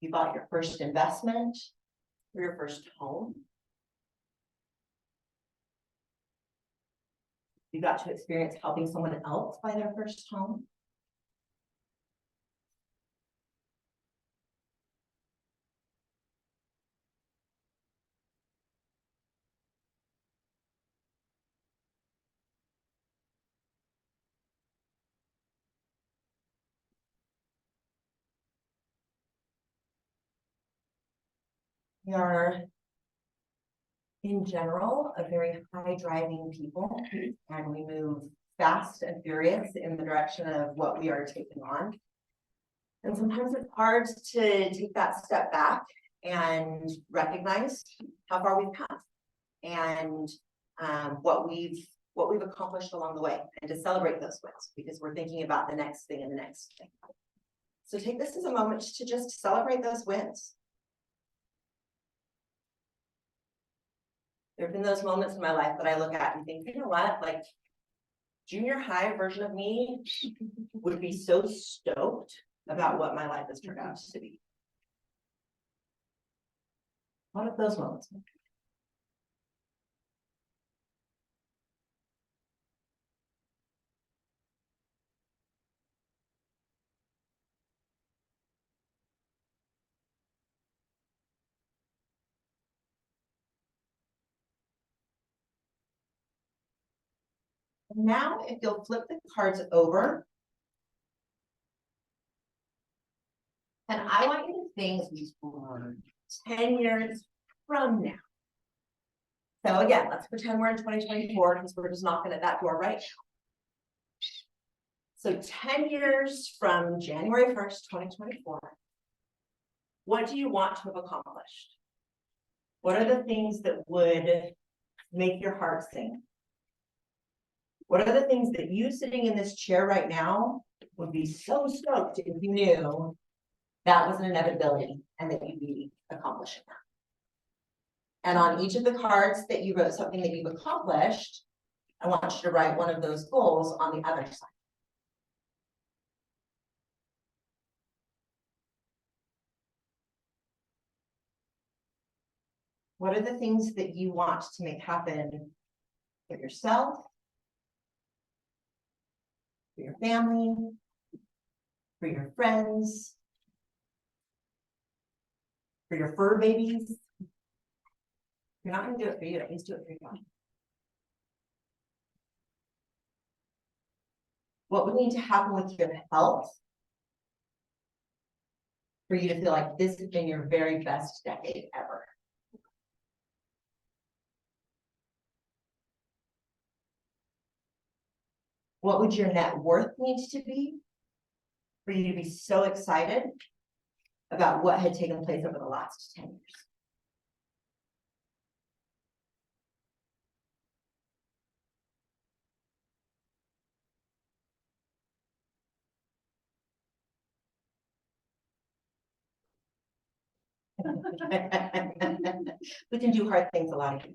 You bought your first investment or your first home. You got to experience helping someone else buy their first home. We are, in general, a very high driving people, and we move fast and furious in the direction of what we are taking on. And sometimes it's hard to take that step back and recognize how far we've come and what we've accomplished along the way, and to celebrate those wins, because we're thinking about the next thing and the next thing. So take this as a moment to just celebrate those wins. There have been those moments in my life that I look at and think, you know what, like junior high version of me would be so stoked about what my life has turned out to be. One of those moments. Now, if you'll flip the cards over, and I want you to think 10 years from now. So again, let's pretend we're in 2024 because we're just knocking at that door right now. So 10 years from January 1st, 2024, what do you want to have accomplished? What are the things that would make your heart sing? What are the things that you sitting in this chair right now would be so stoked if you knew that was an inevitability and that you'd be accomplishing that? And on each of the cards that you wrote something that you've accomplished, I want you to write one of those goals on the other side. What are the things that you want to make happen for yourself, for your family, for your friends, for your fur babies? If you're not going to do it for you, at least do it for your family. What would need to happen with your health for you to feel like this has been your very best decade ever? What would your net worth need to be for you to be so excited about what had taken place over the last 10 years? We can do hard things a lot.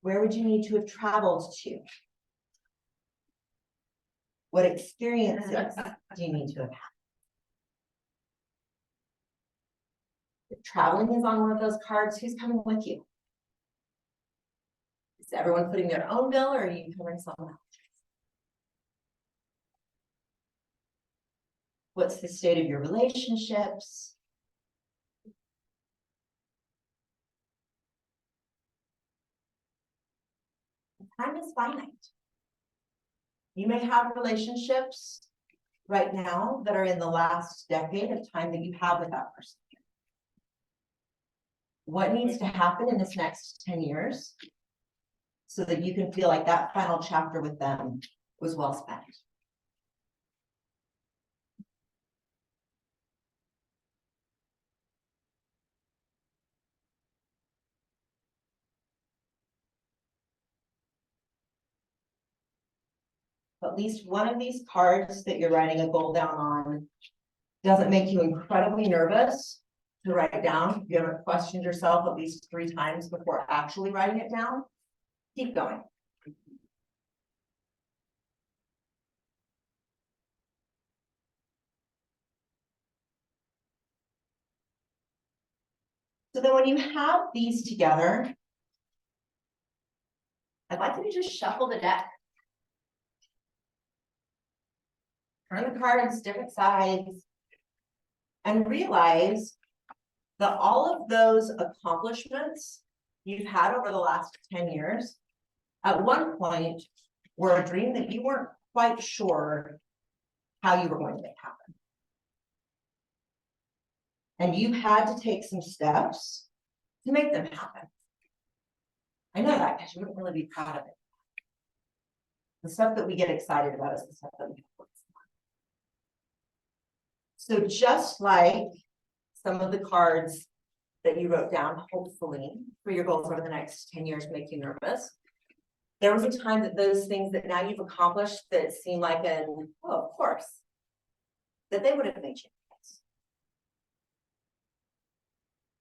Where would you need to have traveled to? What experiences do you need to have had? If traveling is on one of those cards, who's coming with you? Is everyone putting their own bill or are you covering someone else? What's the state of your relationships? Time is finite. You may have relationships right now that are in the last decade of time that you have with that person. What needs to happen in this next 10 years so that you can feel like that final chapter with them was well spent? At least one of these cards that you're writing a goal down on doesn't make you incredibly nervous to write down. If you haven't questioned yourself at least 3 times before actually writing it down, keep going. So then when you have these together, I'd like you to just shuffle the deck. Turn the cards different sides and realize that all of those accomplishments you've had over the last 10 years, at one point were a dream that you weren't quite sure how you were going to make happen. And you had to take some steps to make them happen. I know that because you wouldn't really be proud of it. The stuff that we get excited about is the stuff that we have worked on. So just like some of the cards that you wrote down, hopefully, for your goals over the next 10 years make you nervous. There was a time that those things that now you've accomplished that seem like oh, of course, that they would have made you nervous.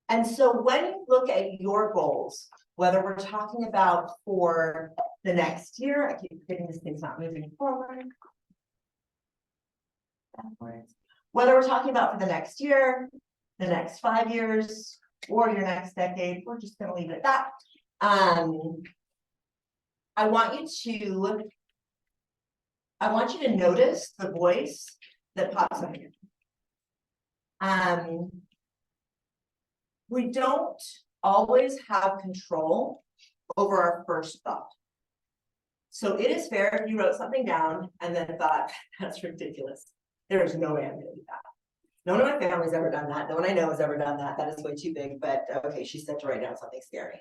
And so when you look at your goals, whether we're talking about for the next year, I keep forgetting this thing's not moving forward. Backwards. Whether we're talking about for the next year, the next 5 years, or your next decade, we're just going to leave it at that. I want you to notice the voice that pops up here. We don't always have control over our first thought. So it is fair if you wrote something down and then thought, that's ridiculous. There is no way I'm going to do that. No one in my family's ever done that. No one I know has ever done that. That is way too big, but okay, she said to write down something scary.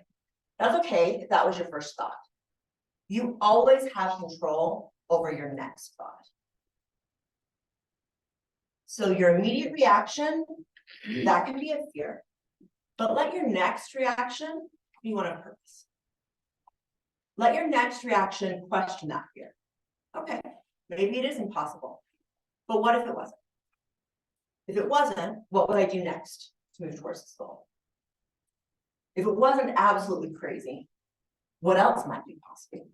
That's okay if that was your first thought. You always have control over your next thought. So your immediate reaction, that can be a fear, but let your next reaction be one of purpose. Let your next reaction question that fear. Okay, maybe it is impossible, but what if it wasn't? If it wasn't, what would I do next to move towards this goal? If it wasn't absolutely crazy, what else might be possible?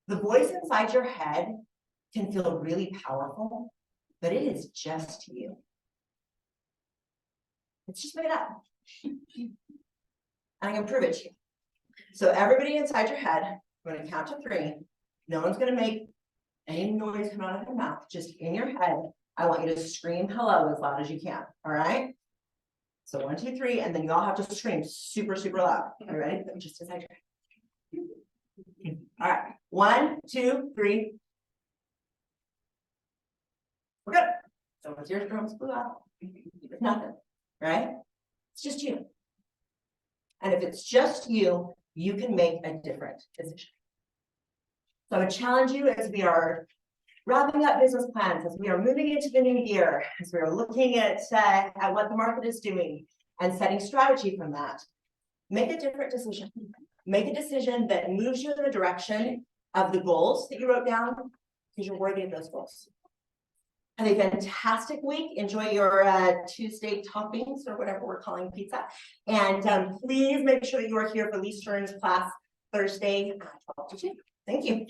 The voice inside your head can feel really powerful, but it is just you. It's just made up. And I can prove it to you. So everybody inside your head, I'm going to count to 3. No one's going to make any noise come out of their mouth. Just in your head, I want you to scream hello as loud as you can. All right? So 1, 2, 3, and then you all have to scream super, super loud. Are you ready? Just inside your head. All right. 1, 2, 3. We're good. So once your drums blew out, it's nothing, right? It's just you. And if it's just you, you can make a different decision. So I would challenge you as we are wrapping up business plans, as we are moving into the new year, as we are looking at what the market is doing and setting strategy from that, make a different decision. Make a decision that moves you in the direction of the goals that you wrote down because you're worthy of those goals. Have a fantastic week. Enjoy your Tuesday toppings or whatever we're calling pizza. And please make sure that you are here for Lee Stern's class Thursday, 12 to 2. Thank you.